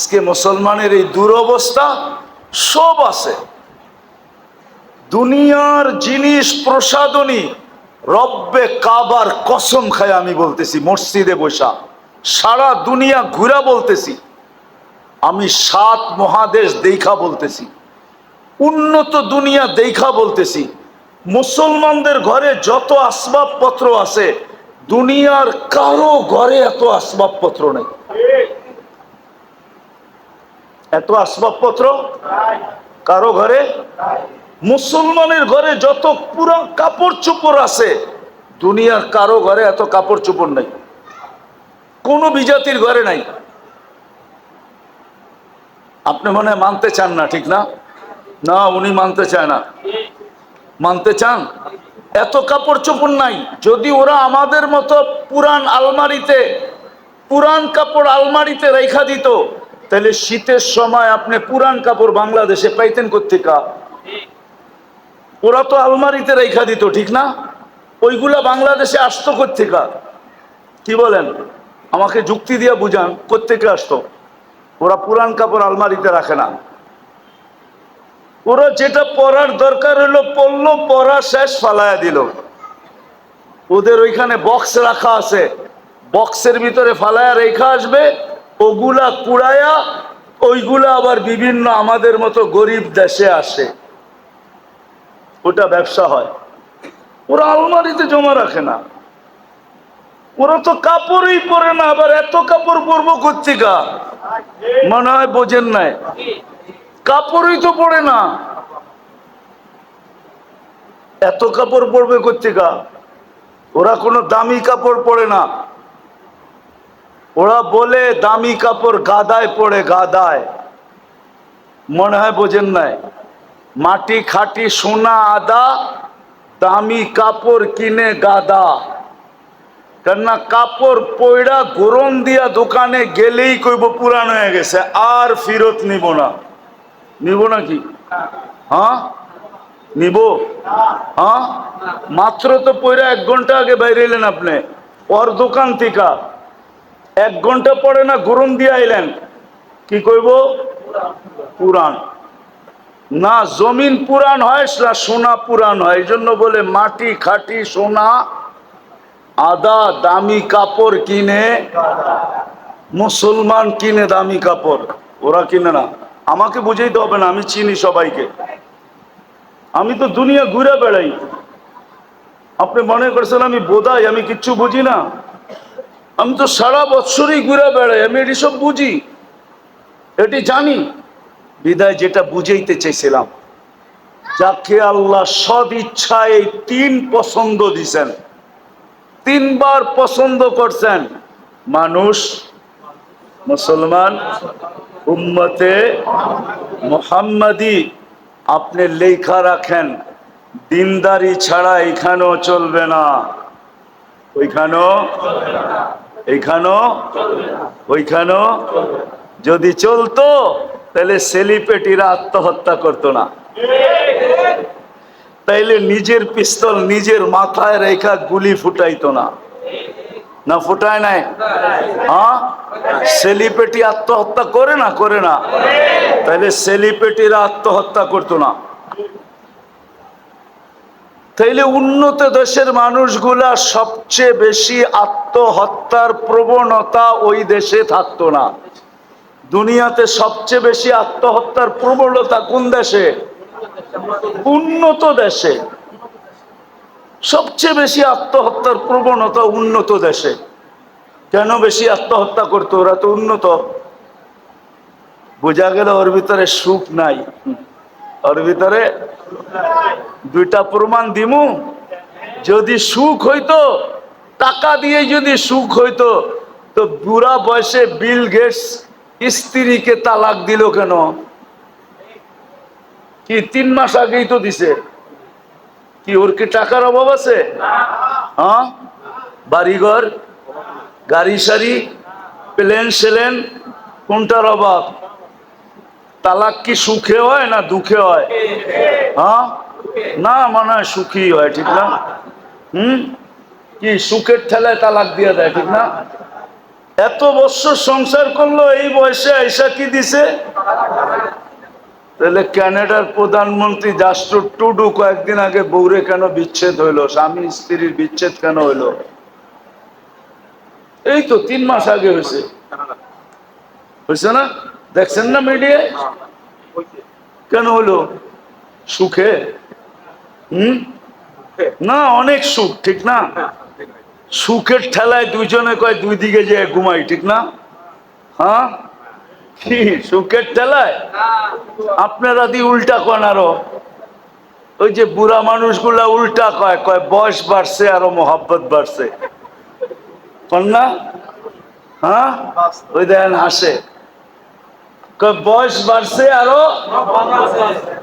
আজকে মুসলমানের এই দুরবস্থা সব আছে। দুনিয়ার জিনিস প্রসাদনী, রব্বে কাবার কসম খায় আমি বলতেছি, মসজিদে বসা সারা দুনিয়া ঘুরা বলতেছি, আমি 7 মহাদেশ দেখা বলতেছি, উন্নত দুনিয়া দেখা বলতেছি, মুসলমানদের ঘরে যত আসবাবপত্র আছে দুনিয়ার কারো ঘরে এত আসবাবপত্র নেই। এত আসবাবপত্র কারো ঘরে, মুসলমানের ঘরে যত পুরা কাপড় চোপড় আছে দুনিয়ার কারো ঘরে এত কাপড় চোপড় নাই, কোন বিজাতির ঘরে নাই। আপনি মনে হয় মানতে চান না, ঠিক না? না, উনি মানতে চায় না। মানতে চান? এত কাপড় চোপড় নাই। যদি ওরা আমাদের মতো পুরান আলমারিতে, পুরান কাপড় আলমারিতে রেখা দিত, তাহলে শীতের সময় আপনি পুরান কাপড় বাংলাদেশে পাইতেন কোত্থেকে? ওরা তো আলমারিতে রেখা দিত, ঠিক না? ওইগুলা বাংলাদেশে আসতো কোত্থেকে? কি বলেন? আমাকে যুক্তি দিয়ে বুঝান, কোত্থেকে আসতো? ওরা পুরান কাপড় আলমারিতে রাখে না। ওরা যেটা পরার দরকার হলো পড়লো, পরা শেষ, ফালায়া দিল। ওদের ওইখানে বক্স রাখা আছে, বক্সের ভিতরে ফালায়া রেখা আসবে, ওগুলা কুড়ায়া ওইগুলা আবার বিভিন্ন আমাদের মতো গরিব দেশে আসে, ওটা ব্যবসা হয়। ওরা আলমারিতে জমা রাখে না। ওরা তো কাপড়ই পরে না, আবার এত কাপড় পরবো কোত্থেকে? মনে হয় বোঝেন নাই, কাপড়ই তো পরে না, এত কাপড় পরবে কোত্থেকে? ওরা কোনো দামি কাপড় পরে না। ওরা বলে দামি কাপড় গাদায় পড়ে, গাদায়। মনে হয় বোঝেন নাই, মাটি খাটি সোনা আদা, দামি কাপড় কিনে গাদা। কেননা কাপড় পয়ড়া গরম দিয়া দোকানে গেলেই কইব পুরান হয়ে গেছে, আর ফেরত নিব না। নিব নাকি? হ্যাঁ নিব। হ্যাঁ, মাত্র তো পয়রা 1 ঘন্টা আগে বাইরে এলেন আপনি ওর দোকান থেকে, 1 ঘন্টা পরে না গরম দিয়ে আইলেন, কি কইব? পুরান। না জমিন পুরান হয় না সোনা পুরান হয়, এই জন্য বলে মাটি খাটি সোনা আদা, দামি কাপড় কিনে। মুসলমান কিনে দামি কাপড়, ওরা কিনে না। আমাকে বুঝাইতে হবে না, আমি চিনি সবাইকে, আমি তো দুনিয়া ঘুরে বেড়াই। আপনি মনে করছেন আমি বোধাই, আমি কিচ্ছু বুঝি না? আমি তো সারা বছরই ঘুরে বেড়াই, আমি এটি সব বুঝি, এটি জানি। বিদায় যেটা বুঝাইতে চাইছিলাম, যাকে আল্লাহ সদ ইচ্ছায় 3 পছন্দ দিছেন, 3 বার পছন্দ করছেন, মানুষ, মুসলমান, উম্মতে মুহাম্মাদি। আপনি লেখা রাখেন, দিনদারি ছাড়া এখানেও চলবে না, ওইখানেও, এইখানেও, ওইখানেও। যদি চলতো তাহলে সেলিব্রিটিরা আত্মহত্যা করতো না, তাইলে নিজের পিস্তল নিজের মাথায় রেখা গুলি ফুটাইতো না। না ফুটায় নাই? হ্যাঁ, সেলিব্রিটি আত্মহত্যা করে না? করে না? তাইলে সেলিব্রিটিরা আত্মহত্যা করতো না। তাইলে উন্নত দেশের মানুষগুলা সবচেয়ে বেশি আত্মহত্যার প্রবণতা ওই দেশে থাকতো না। দুনিয়াতে সবচেয়ে বেশি আত্মহত্যার প্রবণতা কোন দেশে? উন্নত দেশে। সবচেয়ে বেশি আত্মহত্যার প্রবণতা উন্নত দেশে। কেন বেশি আত্মহত্যা করতো? ওরা তো উন্নত। বোঝা গেল ওর ভিতরে সুখ নাই, ওর ভিতরে। 2টা প্রমাণ দিমু। যদি সুখ হইতো, টাকা দিয়ে যদি সুখ হইতো, তো বুড়া বয়সে বিল গেটস স্ত্রীকে তালাক দিল কেন? কি 3 মাস আগেই তো দিছে। কি ওর কি টাকার অভাব আছে? হ্যাঁ, বাড়িঘর, গাড়ি সারি, প্লেন সেলেন, কোনটার অভাব? তালাক কি সুখে হয় না দুঃখে হয়? হ্যাঁ, না মনে হয় সুখী হয়, ঠিক না? কি সুখের ঠেলায় তালাক দিয়ে দেয়, ঠিক না? এত বছর সংসার করলো, এই বয়সে আইসা কি দিছে? তাহলে কানাডার প্রধানমন্ত্রী জাস্টিন ট্রুডো কয়েকদিন আগে বউরে কেন বিচ্ছেদ হইলো, স্বামী স্ত্রীর বিচ্ছেদ কেন হইলো? এই তো 3 মাস আগে হয়েছে, হয়েছে না? দেখছেন না মিডিয়ায়? কেন হলো? সুখে? না, অনেক সুখ, ঠিক না? সুখের ঠেলায় দুইজনে কয় দুই দিকে যে ঘুমাই, ঠিক না? হ্যাঁ, কি সুখের ঠেলায়? আপনারা দি উল্টা কন আরো। ওই যে বুড়া মানুষগুলা উল্টা কয়, কয় বয়স বাড়ছে আরো মোহাব্বত বাড়ছে, কন না? হ্যাঁ, ওই দেখেন হাসে, কয় বয়স বাড়ছে আরো।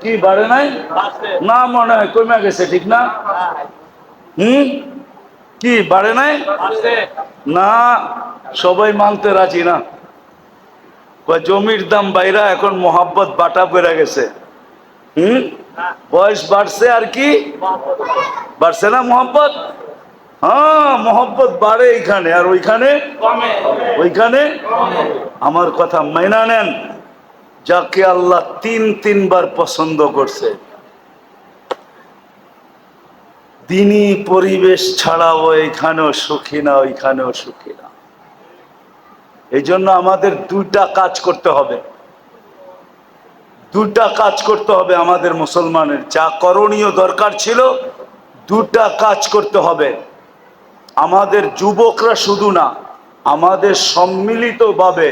কি বাড়ে নাই? না, মনে হয় কমে গেছে, ঠিক না? কি বাড়ে নাই? না, সবাই মানতে রাজি না। জমির দাম বাইরা এখন মোহাব্বত বাটা বেড়ে গেছে। বয়স বাড়ছে আর কি বাড়ছে না মোহাব্বত? হ্যাঁ, মোহাব্বত বাড়ে এইখানে, আর ওইখানে ওইখানে। আমার কথা মাইনা নেন, যাকে আল্লাহ 3 বার পছন্দ করছে, দিনই পরিবেশ ছাড়াও এখানেও সুখী না, ওইখানেও সুখী না। এই জন্য আমাদের 2টা কাজ করতে হবে, 2টা কাজ করতে হবে আমাদের মুসলমানের। যা করণীয় দরকার ছিল, 2টা কাজ করতে হবে। আমাদের যুবকরা শুধু না, আমাদের সম্মিলিতভাবে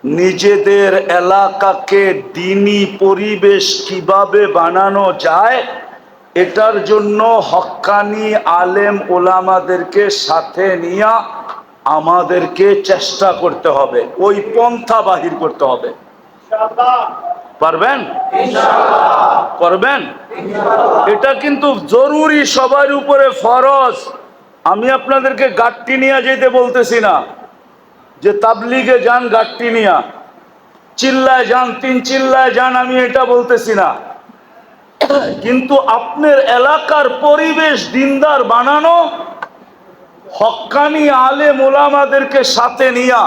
নিজেদের এলাকাকে দ্বীনি পরিবেশ কিভাবে বানানো যায়, এটার জন্য হক্কানি আলেম ওলামাদেরকে সাথে নিয়ে আমাদেরকে চেষ্টা করতে হবে, ওই পন্থা বাহির করতে হবে। পারবেন? করবেন? এটা কিন্তু জরুরি, সবার উপরে ফরজ। আমি আপনাদেরকে গাট্টি নিয়ে যেতে বলতেছি না, যে তাবলিগে যান গাট্টি নিয়া, চিল্লায় যান, 3 চিল্লায় যান, আমি এটা বলতেছি না। কিন্তু আপনার এলাকার পরিবেশ দিনদার বানানো, হক্কানি আলেম ওলামাদেরকে সাথে নিয়া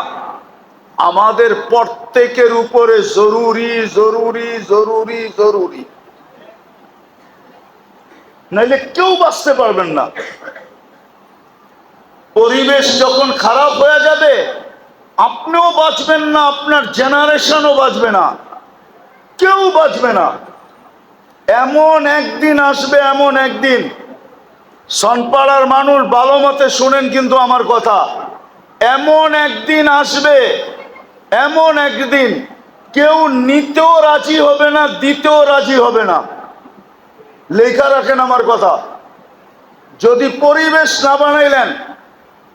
আমাদের প্রত্যেকের উপরে জরুরি জরুরি জরুরি জরুরি। নাইলে কেউ বাঁচতে পারবেন না। পরিবেশ যখন খারাপ হয়ে যাবে, আপনিও বাঁচবেন না, আপনার জেনারেশনও বাঁচবে না, কেউ বাঁচবে না। এমন একদিন আসবে, এমন একদিন, সনপাড়ার মানুষ ভালো মতে শুনেন কিন্তু আমার কথা, এমন একদিন আসবে, এমন একদিন কেউ নিতেও রাজি হবে না, দিতেও রাজি হবে না। লেখা রাখেন আমার কথা। যদি পরিবেশ না বানাইলেন,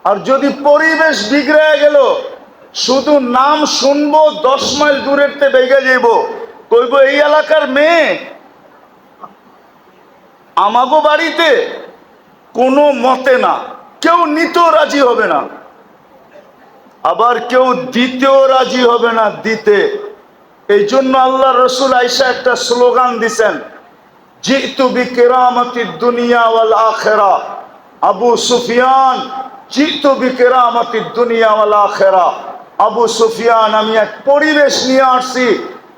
আর যদি পরিবেশ বিগড়ে গেল, শুধু নাম শুনবো, 10 মাইল দূরের তে বেগে যাইব, কইব এই এলাকার মেয়ে আমাগো বাড়িতে, কোনো মতে না। কেউ নিতেও রাজি হবে না, আবার কেউ দিতেও রাজি হবে না, দিতে। এই জন্য আল্লাহ রসুল আইসা একটা স্লোগান দিছেন, জিতু বিকেরামতিদ দুনিয়া ওয়াল আখিরা। আবু সুফিয়ান, জিতু বিকেরামতিদ দুনিয়া ওয়াল আখিরা। আবু সুফিয়ান, আমি এক পরিবেশ নিয়ে আসছি,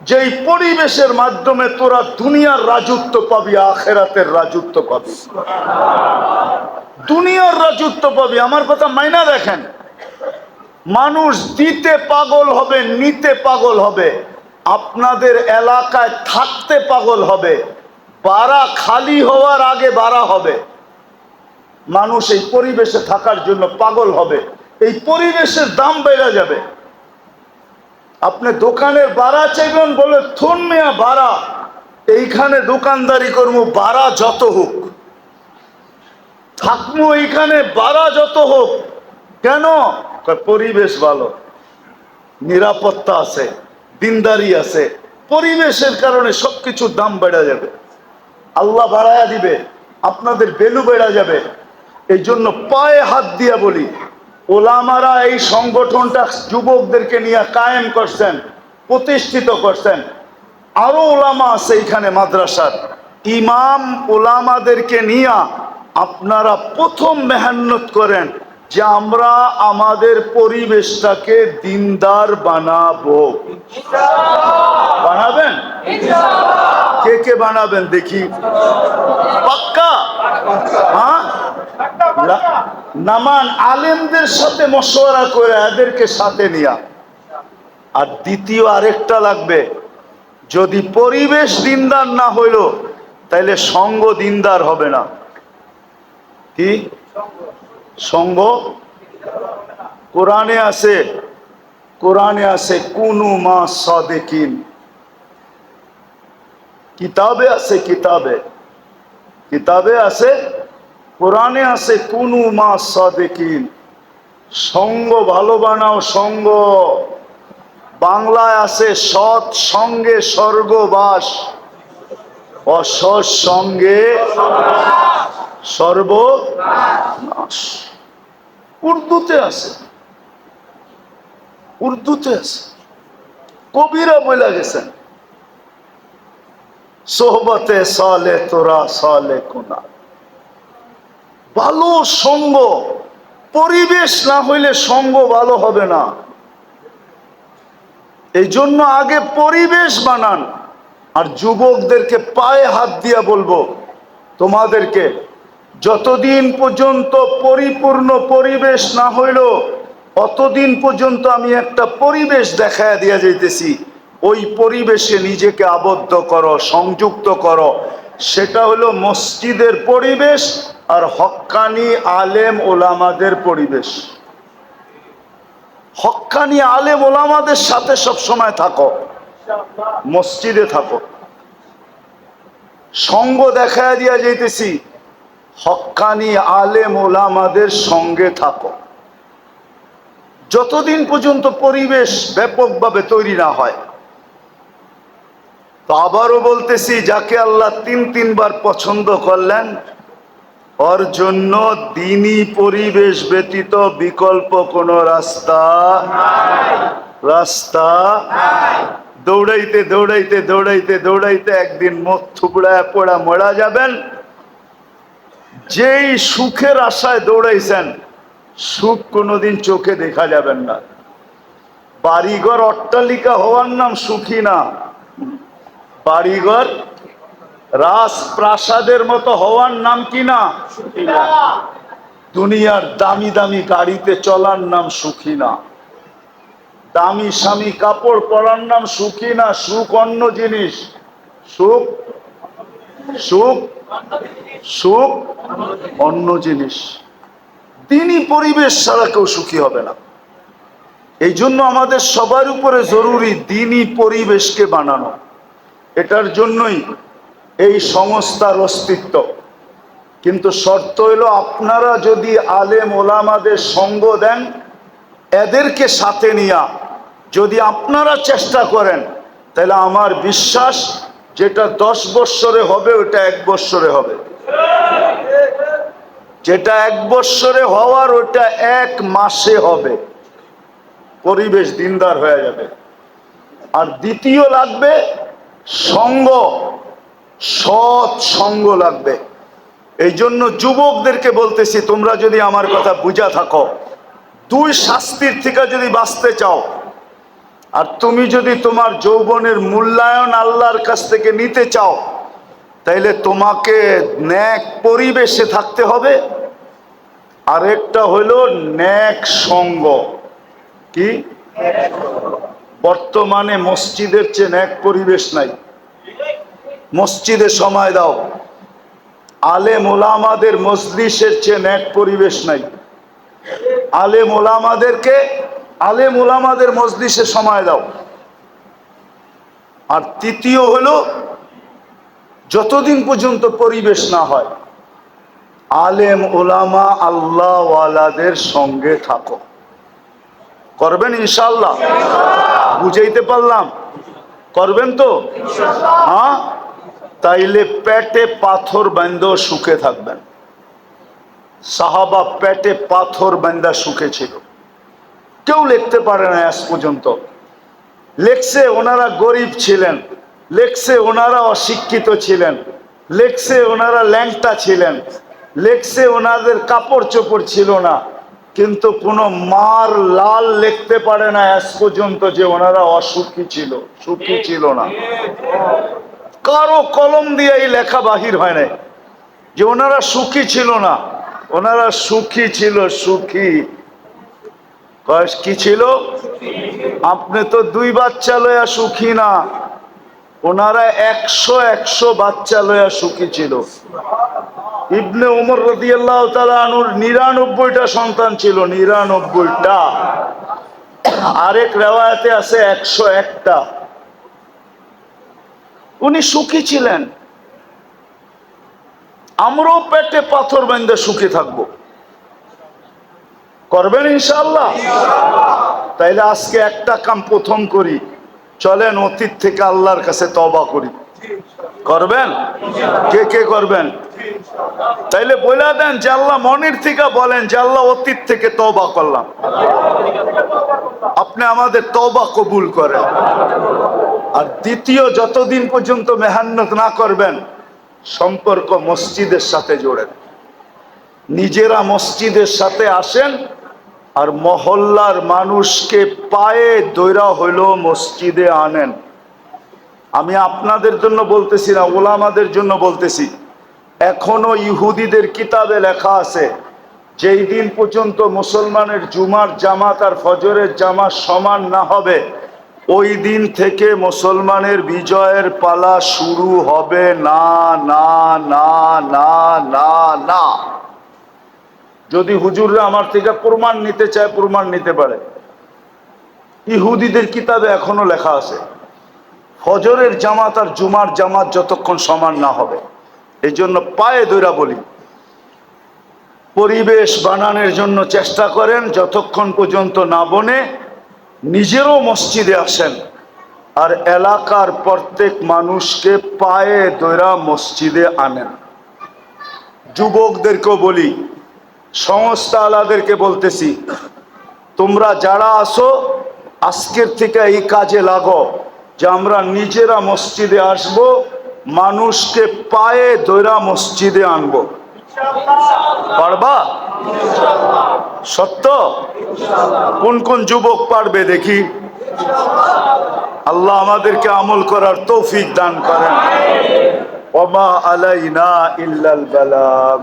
যেই পরিবেশের মাধ্যমে তোরা দুনিয়ার রাজত্ব পাবি, আখিরাতের রাজত্ব পাবি, দুনিয়ার রাজত্ব পাবি। আমার কথা মাইনা দেখেন, মানুষ দিতে পাগল হবে, নিতে পাগল হবে, আপনাদের এলাকায় থাকতে পাগল হবে, বাড়া খালি হওয়ার আগে বাড়া হবে। মানুষ এই পরিবেশে থাকার জন্য পাগল হবে, এই পরিবেশের দাম বেড়ে যাবে। আপনি দোকানের বাড়া চাইবেন, বলে থুন মিয়া বাড়া, এইখানে দোকানদারি করবো, বাড়া যত হোক থাকবো এইখানে, বাড়া যত হোক। কেন? পরিবেশ ভালো, নিরাপত্তা আছে, দিনদারি আছে। পরিবেশের কারণে সবকিছুর দাম বেড়ে যাবে, আল্লাহ বাড়ায়া দিবে, আপনাদের ভ্যালু বেড়ে যাবে। এই জন্য পায়ে হাত দিয়া বলি, ওলামারা এই সংগঠনটা যুবকদেরকে নিয়ে কায়েম করছেন, প্রতিষ্ঠিত করছেন। আরো ওলামা আছে এখানে, মাদ্রাসার ইমাম ওলামাদেরকে নিয়ে আপনারা প্রথম মেহনত করেন, যে আমরা আমাদের পরিবেশটাকে দিনদার বানাবো। বানাবেন? কে কে বানাবেন দেখি? পাক্কা? হ্যাঁ, নামান আলেমদের সাথে মশওয়ারা করে এদেরকে সাথে নিয়া। আর দ্বিতীয় আরেকটা লাগবে, যদি পরিবেশ দিনদার না হইল তাইলে সঙ্গ দিনদার হবে না। কি সঙ্গ? কোরআনে আছে, কোরআনে আছে কুনু মা সাদিকিন, কিতাবে আছে, কিতাবে কিতাবে আছে, কোরআনে আছে কুনু মা সাদিকিন। সঙ্গ ভালো বানাও, সঙ্গ। বাংলায় আছে সৎ সঙ্গে স্বর্গবাস, অসৎ সঙ্গে সর্বনাশ। উর্দুতে আছে, উর্দুতে আছে, কবিরা বলে গেছেন সোহবতে সালে তোরা সালে কোনা। ভালো সঙ্গ, পরিবেশ না হইলে সঙ্গ ভালো হবে না। এই জন্য আগে পরিবেশ বানান। আর যুবকদেরকে পায়ে হাত দিয়া বলবো, তোমাদেরকে যতদিন পর্যন্ত পরিপূর্ণ পরিবেশ না হইল অতদিন পর্যন্ত আমি একটা পরিবেশ দেখায় দিয়া যাইতেছি। ওই পরিবেশে নিজেকে আবদ্ধ করো, সংযুক্ত করো। সেটা হলো মসজিদের পরিবেশ আর হক্কানি আলেম ওলামাদের পরিবেশ। হক্কানি আলেম ওলামাদের সাথে সব সময় থাকো, মসজিদে থাকো। সঙ্গ দেখায় দিয়া যাইতেছি, হক্কানি আলেম ওলামাদের সঙ্গে থাকো যতদিন পর্যন্ত পরিবেশ ব্যাপকভাবে তৈরি না হয়। তো আবারও বলতেছি, যাকে আল্লাহ তিনবার পছন্দ করলেন ওর জন্য দ্বীনি পরিবেশ ব্যতীত বিকল্প কোনো রাস্তা নাই। দৌড়াইতে দৌড়াইতে দৌড়াইতে দৌড়াইতে একদিন মুখ থুবড়ায় পড়া মরা যাবেন। যেই সুখের আশায় দৌড়াইছেন, সুখ কোনোদিন চোখে দেখা যাবেন না। বাড়িঘর অট্টালিকা হওয়ার নাম সুখী না, বাড়িঘর রাজপ্রাসাদের মতো হওয়ার নাম কি না? দুনিয়ার দামি দামি গাড়িতে চলার নাম সুখী না, দামি স্বামী কাপড় পরার নাম সুখী না। সুখ অন্য জিনিস, সুখ সুখ সুখ অন্য জিনিস। দ্বীনি পরিবেশ ছাড়া কেউ সুখী হবে না। এই জন্য আমাদের সবার উপরে জরুরি দ্বীনি পরিবেশকে বানানো। এটার জন্যই এই সংস্থার অস্তিত্ব। কিন্তু শর্ত হইল, আপনারা যদি আলেম ওলামাদের সঙ্গ দেন, এদেরকে সাথে নিয়া যদি আপনারা চেষ্টা করেন, তাহলে আমার বিশ্বাস যেটা 10 বৎসরে হবে ওটা 1 বৎসরে হবে, যেটা 1 বৎসরে হওয়ার ওটা 1 মাসে হবে। পরিবেশ দিনদার হয়ে যাবে। আর দ্বিতীয় লাগবে সঙ্গ, সৎ সঙ্গ লাগবে। এই জন্য যুবকদেরকে বলতেছি, তোমরা যদি আমার কথা বুঝা থাকো, 2 শাস্তির থেকে যদি বাঁচতে চাও, আর তুমি যদি তোমার যৌবনের মূল্যায়ন আল্লাহর কাছ থেকে নিতে চাও, তাইলে তোমাকে নেক পরিবেশে থাকতে হবে। আরেকটা হইল নেক সঙ্গ। কি? বর্তমানে মসজিদের চেয়ে নেক পরিবেশ নাই। মসজিদে সময় দাও, আলেম ওলামাদের মজলিসের চেয়ে নেক পরিবেশ নাই। আলেম ওলামাদেরকে আলেম ওলামাদের মজলিসে সময় দাও। আর তৃতীয় হলো, যতদিন পর্যন্ত পরিবেশ না হয়, আলেম ওলামা আল্লাহ ওয়ালাদের সঙ্গে থাকো। করবেন ইনশাআল্লাহ? বুঝাইতে পারলাম? করবেন তো? হ্যাঁ, তাইলে পেটে পাথর বাঁধা সুখে থাকবেন। সাহাবা পেটে পাথর বাঁধা সুখে ছিল। কেউ লিখতে পারে না আজ পর্যন্ত। লেখছে ওনারা গরিব ছিলেন, লেখছে ওনারা অশিক্ষিত ছিলেন, লেখছে ওনারা ল্যাংটা ছিলেন, লেখছে ওনাদের কাপড় চোপড় ছিল না, কিন্তু কোনো মার লাল লিখতে পারে না আজ পর্যন্ত যে ওনারা অসুখী ছিল, সুখী ছিল না। কারো কলম দিয়ে এই লেখা বাহির হয় নাই যে ওনারা সুখী ছিল না। ওনারা সুখী ছিল, সুখী। কি ছিল? আপনি তো 2 বাচ্চা লয়া সুখী না, ওনারা 100 বাচ্চা লয়া সুখী ছিল। ইবনে উমর রাদিয়াল্লাহু তাআলা আনহুর 99টা সন্তান ছিল, 99টা। আরেক রিওয়ায়াতে আছে 101টা। উনি সুখী ছিলেন। আমরাও পেটে পাথর বেঁধে সুখী থাকবো। করবেন ইনশাআল্লাহ? তাইলে আজকে একটা কাম প্রথম করি, চলেন অতীত থেকে আল্লাহর কাছে তওবা করি। করবেন? কে কে করবেন? তাইলে বলে দেন যে আল্লাহ, মনের থেকে বলেন যে আল্লাহ অতীত থেকে তওবা করলাম, আপনি আমাদের তওবা কবুল করেন। আর দ্বিতীয়, যতদিন পর্যন্ত মেহনত না করবেন, সম্পর্ক মসজিদের সাথে জোড়েন। নিজেরা মসজিদের সাথে আসেন, আর মহল্লার মানুষকে পায়ে দৈরা হইল মসজিদে আনেন। আমি আপনাদের জন্য বলতেছি না, ওলামাদের জন্য বলতেছি। এখনো ইহুদিদের কিতাবে লেখা আছে, যেই দিন পর্যন্ত মুসলমানের জুমার জামাত আর ফজরের জামাত সমান না হবে, ওই দিন থেকে মুসলমানের বিজয়ের পালা শুরু হবে না, না, না, না, না, না। যদি হুজুররা আমার থেকে প্রমাণ নিতে চায়, প্রমাণ নিতে পারে। ইহুদিদের কিতাবে এখনো লেখা আছে, ফজরের জামাত আর জুমার জামাত যতক্ষণ সমান না হবে। এই জন্য পায়ে দৈরা বলি, পরিবেশ বানানোর জন্য চেষ্টা করেন, যতক্ষণ পর্যন্ত না বনে নিজেরও মসজিদে আসেন, আর এলাকার প্রত্যেক মানুষকে পায়ে দৈরা মসজিদে আনেন। যুবকদেরকেও বলি, সংস্থা আলাদেরকে বলতেছি, তোমরা যারা আসো আজকের থেকে এই কাজে লাগো, যে আমরা নিজেরা মসজিদে আসব, মানুষকে পায়ে দৈরা মসজিদে আনবো। পারবা? সত্য? কোন কোন যুবক পারবে দেখি? আল্লাহ আমাদেরকে আমল করার তৌফিক দান করেন। ওমা আলাইনা ইল্লাল বালাগ।